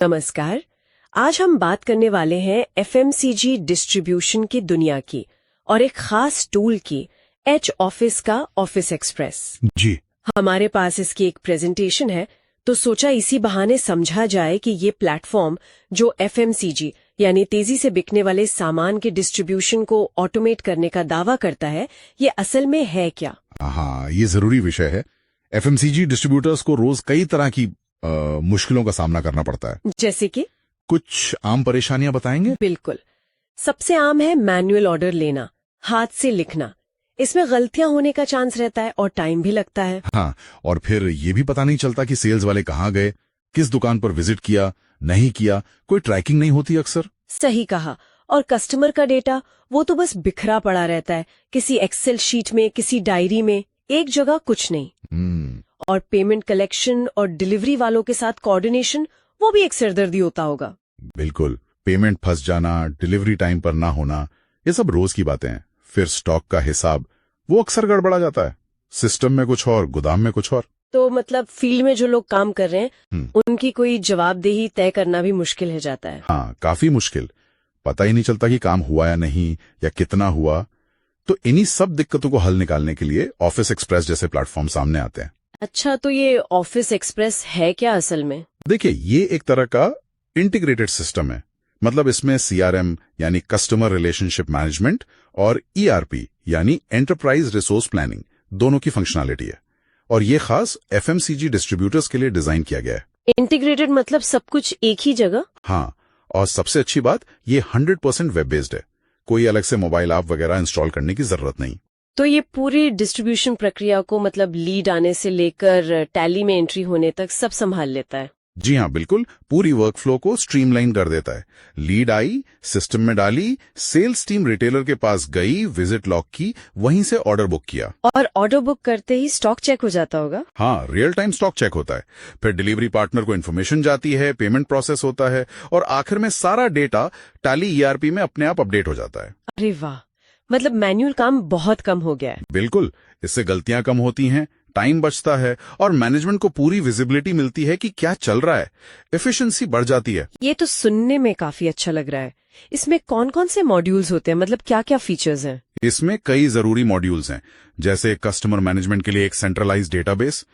नमस्कार। आज हम बात करने वाले हैं एफएमसीजी डिस्ट्रीब्यूशन की दुनिया की और एक खास टूल की, एच ऑफिस का ऑफिस एक्सप्रेस। जी। हमारे पास इसकी एक प्रेजेंटेशन है, तो सोचा इसी बहाने समझा जाए कि ये प्लेटफॉर्म जो एफएमसीजी यानी तेजी से बिकने वाले सामान के डिस्ट्रीब्यूशन को ऑटोमेट करने का दावा करता है, ये असल में है क्या। हाँ, ये जरूरी विषय है। एफएमसीजी डिस्ट्रीब्यूटर्स को रोज कई तरह की मुश्किलों का सामना करना पड़ता है। जैसे कि कुछ आम परेशानियां बताएंगे? बिल्कुल। सबसे आम है मैनुअल ऑर्डर लेना, हाथ से लिखना। इसमें गलतियां होने का चांस रहता है और टाइम भी लगता है। हाँ, और फिर ये भी पता नहीं चलता कि सेल्स वाले कहाँ गए, किस दुकान पर विजिट किया, नहीं किया, कोई ट्रैकिंग नहीं होती अक्सर। सही कहा। और कस्टमर का डेटा वो तो बस बिखरा पड़ा रहता है, किसी एक्सेल शीट में, किसी डायरी में, एक जगह कुछ नहीं। और पेमेंट कलेक्शन और डिलीवरी वालों के साथ कोऑर्डिनेशन, वो भी एक सिरदर्दी होता होगा। बिल्कुल, पेमेंट फंस जाना, डिलीवरी टाइम पर ना होना, ये सब रोज की बातें हैं। फिर स्टॉक का हिसाब, वो अक्सर गड़बड़ा जाता है। सिस्टम में कुछ और, गोदाम में कुछ और। तो मतलब फील्ड में जो लोग काम कर रहे हैं, उनकी कोई जवाबदेही तय करना भी मुश्किल हो जाता है। हाँ, काफी मुश्किल। पता ही नहीं चलता कि काम हुआ या नहीं, या कितना हुआ। तो इन्हीं सब दिक्कतों को हल निकालने के लिए ऑफिस एक्सप्रेस जैसे प्लेटफॉर्म सामने आते हैं। अच्छा, तो ये ऑफिस एक्सप्रेस है क्या असल में? देखिए, ये एक तरह का इंटीग्रेटेड सिस्टम है। मतलब इसमें सीआरएम यानी कस्टमर रिलेशनशिप मैनेजमेंट और ईआरपी यानी एंटरप्राइज रिसोर्स प्लानिंग दोनों की फंक्शनैलिटी है। और ये खास एफएमसीजी डिस्ट्रीब्यूटर्स के लिए डिजाइन किया गया है। इंटीग्रेटेड मतलब सब कुछ एक ही जगह? हाँ, और सबसे अच्छी बात, ये 100% वेब बेस्ड है। कोई अलग से मोबाइल ऐप वगैरह इंस्टॉल करने की जरूरत नहीं। तो ये पूरी डिस्ट्रीब्यूशन प्रक्रिया को, मतलब लीड आने से लेकर टैली में एंट्री होने तक, सब संभाल लेता है। जी हाँ, बिल्कुल, पूरी वर्कफ्लो को स्ट्रीमलाइन कर देता है। लीड आई, सिस्टम में डाली, सेल्स टीम रिटेलर के पास गई, विजिट लॉक की, वहीं से ऑर्डर बुक किया। और ऑर्डर बुक करते ही स्टॉक चेक हो जाता होगा? हाँ, रियल टाइम स्टॉक चेक होता है। फिर डिलीवरी पार्टनर को इन्फॉर्मेशन जाती है, पेमेंट प्रोसेस होता है, और आखिर में सारा डेटा टैली ईआरपी में अपने आप अपडेट हो जाता है। अरे वाह, मतलब मैनुअल काम बहुत कम हो गया है। बिल्कुल, इससे गलतियां कम होती हैं, टाइम बचता है, और मैनेजमेंट को पूरी विजिबिलिटी मिलती है कि क्या चल रहा है। एफिशिएंसी बढ़ जाती है। ये तो सुनने में काफी अच्छा लग रहा है। इसमें कौन कौन से मॉड्यूल्स होते हैं, मतलब क्या क्या फीचर्स हैं? इसमें कई जरूरी मॉड्यूल्स हैं, जैसे कस्टमर मैनेजमेंट के लिए एक सेंट्रलाइज्ड डेटाबेस,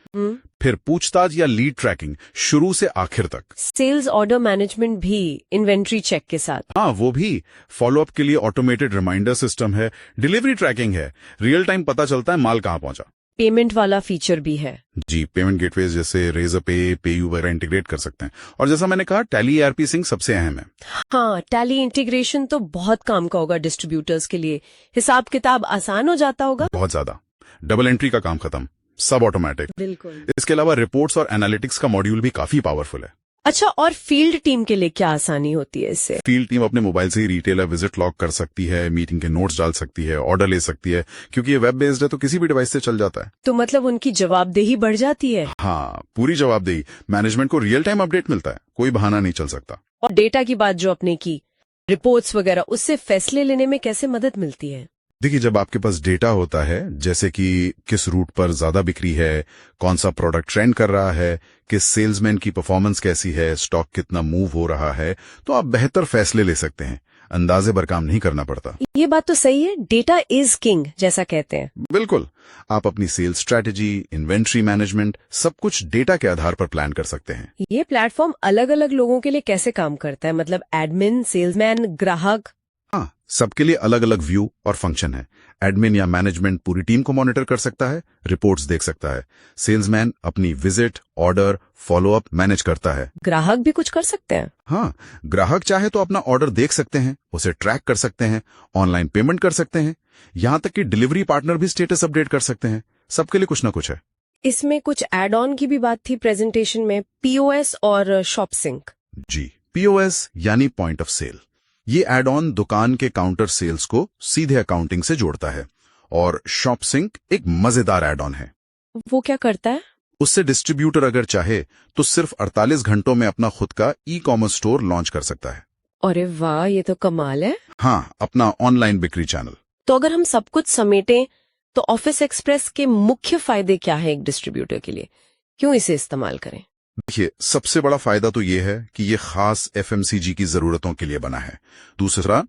फिर पूछताछ या लीड ट्रैकिंग शुरू से आखिर तक, सेल्स ऑर्डर मैनेजमेंट भी इन्वेंट्री चेक के साथ। हाँ वो भी, फॉलोअप के लिए ऑटोमेटेड रिमाइंडर सिस्टम है, डिलीवरी ट्रैकिंग है, रियल टाइम पता चलता है माल कहाँ पहुंचा। पेमेंट वाला फीचर भी है। जी, पेमेंट गेटवेज जैसे रेजर पे, पेयू वगैरह इंटीग्रेट कर सकते हैं। और जैसा मैंने कहा, टैली ईआरपी सिंक सबसे अहम है। हाँ, टैली इंटीग्रेशन तो बहुत काम का होगा डिस्ट्रीब्यूटर्स के लिए। हिसाब किताब आसान हो जाता होगा? बहुत ज्यादा। डबल एंट्री का काम खत्म, सब ऑटोमेटिक। बिल्कुल। इसके अलावा रिपोर्ट्स और एनालिटिक्स का मॉड्यूल भी काफी पावरफुल है। अच्छा, और फील्ड टीम के लिए क्या आसानी होती है इससे? फील्ड टीम अपने मोबाइल से ही रिटेलर विजिट लॉग कर सकती है, मीटिंग के नोट्स डाल सकती है, ऑर्डर ले सकती है, क्योंकि ये वेब बेस्ड है तो किसी भी डिवाइस से चल जाता है। तो मतलब उनकी जवाबदेही बढ़ जाती है? हाँ, पूरी जवाबदेही। मैनेजमेंट को रियल टाइम अपडेट मिलता है, कोई बहाना नहीं चल सकता। और डेटा की बात जो आपने की, रिपोर्ट्स वगैरह, उससे फैसले लेने में कैसे मदद मिलती है? देखिए, जब आपके पास डेटा होता है, जैसे कि किस रूट पर ज्यादा बिक्री है, कौन सा प्रोडक्ट ट्रेंड कर रहा है, किस सेल्समैन की परफॉर्मेंस कैसी है, स्टॉक कितना मूव हो रहा है, तो आप बेहतर फैसले ले सकते हैं। अंदाजे पर काम नहीं करना पड़ता। ये बात तो सही है, डेटा इज किंग जैसा कहते हैं। बिल्कुल, आप अपनी सेल्स स्ट्रैटेजी, इन्वेंट्री मैनेजमेंट, सब कुछ डेटा के आधार पर प्लान कर सकते हैं। ये प्लेटफॉर्म अलग अलग लोगों के लिए कैसे काम करता है, मतलब एडमिन, सेल्समैन, ग्राहक? हाँ, सबके लिए अलग अलग व्यू और फंक्शन है। एडमिन या मैनेजमेंट पूरी टीम को मॉनिटर कर सकता है, रिपोर्ट्स देख सकता है। सेल्समैन अपनी विजिट, ऑर्डर, फॉलोअप मैनेज करता है। ग्राहक भी कुछ कर सकते हैं? हाँ, ग्राहक चाहे तो अपना ऑर्डर देख सकते हैं, उसे ट्रैक कर सकते हैं, ऑनलाइन पेमेंट कर सकते हैं, यहाँ तक कि डिलीवरी पार्टनर भी स्टेटस अपडेट कर सकते हैं। सबके लिए कुछ ना कुछ है। इसमें कुछ एड ऑन की भी बात थी प्रेजेंटेशन में, पीओएस और शॉप सिंक। जी, पीओएस यानी पॉइंट ऑफ सेल। ये एड ऑन दुकान के काउंटर सेल्स को सीधे अकाउंटिंग से जोड़ता है। और शॉप सिंक एक मजेदार एड ऑन है। वो क्या करता है? उससे डिस्ट्रीब्यूटर अगर चाहे तो सिर्फ 48 घंटों में अपना खुद का ई कॉमर्स स्टोर लॉन्च कर सकता है। अरे वाह, ये तो कमाल है। हाँ, अपना ऑनलाइन बिक्री चैनल। तो अगर हम सब कुछ समेटें तो ऑफिस एक्सप्रेस के मुख्य फायदे क्या है एक डिस्ट्रीब्यूटर के लिए? क्यों इसे इस्तेमाल करें? देखिए, सबसे बड़ा फायदा तो ये है कि ये खास एफएमसीजी की जरूरतों के लिए बना है। दूसरा,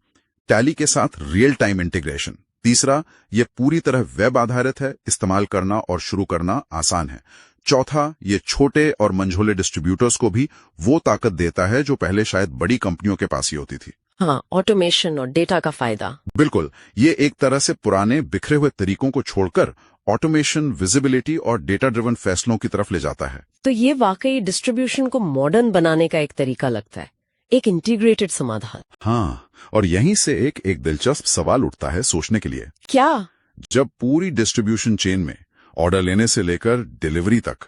टैली के साथ रियल टाइम इंटीग्रेशन। तीसरा, ये पूरी तरह वेब आधारित है, इस्तेमाल करना और शुरू करना आसान है। चौथा, ये छोटे और मंझोले डिस्ट्रीब्यूटर्स को भी वो ताकत देता है जो पहले शायद बड़ी कंपनियों के पास ही होती थी। हाँ, ऑटोमेशन और डेटा का फायदा। बिल्कुल, ये एक तरह से पुराने बिखरे हुए तरीकों को छोड़कर ऑटोमेशन, विजिबिलिटी और डेटा ड्रिवन फैसलों की तरफ ले जाता है। तो ये वाकई डिस्ट्रीब्यूशन को मॉडर्न बनाने का एक तरीका लगता है, एक इंटीग्रेटेड समाधान। हाँ, और यहीं से एक दिलचस्प सवाल उठता है सोचने के लिए। क्या? जब पूरी डिस्ट्रीब्यूशन चेन में ऑर्डर लेने से लेकर डिलीवरी तक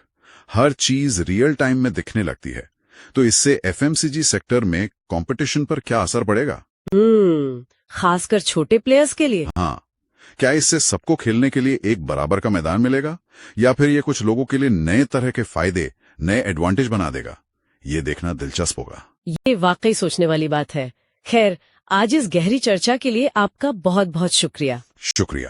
हर चीज रियल टाइम में दिखने लगती है, तो इससे एफएमसीजी सेक्टर में कंपटीशन पर क्या असर पड़ेगा? खासकर छोटे प्लेयर्स के लिए। हाँ, क्या इससे सबको खेलने के लिए एक बराबर का मैदान मिलेगा, या फिर ये कुछ लोगों के लिए नए तरह के फायदे, नए एडवांटेज बना देगा? ये देखना दिलचस्प होगा। ये वाकई सोचने वाली बात है। खैर, आज इस गहरी चर्चा के लिए आपका बहुत बहुत शुक्रिया। शुक्रिया।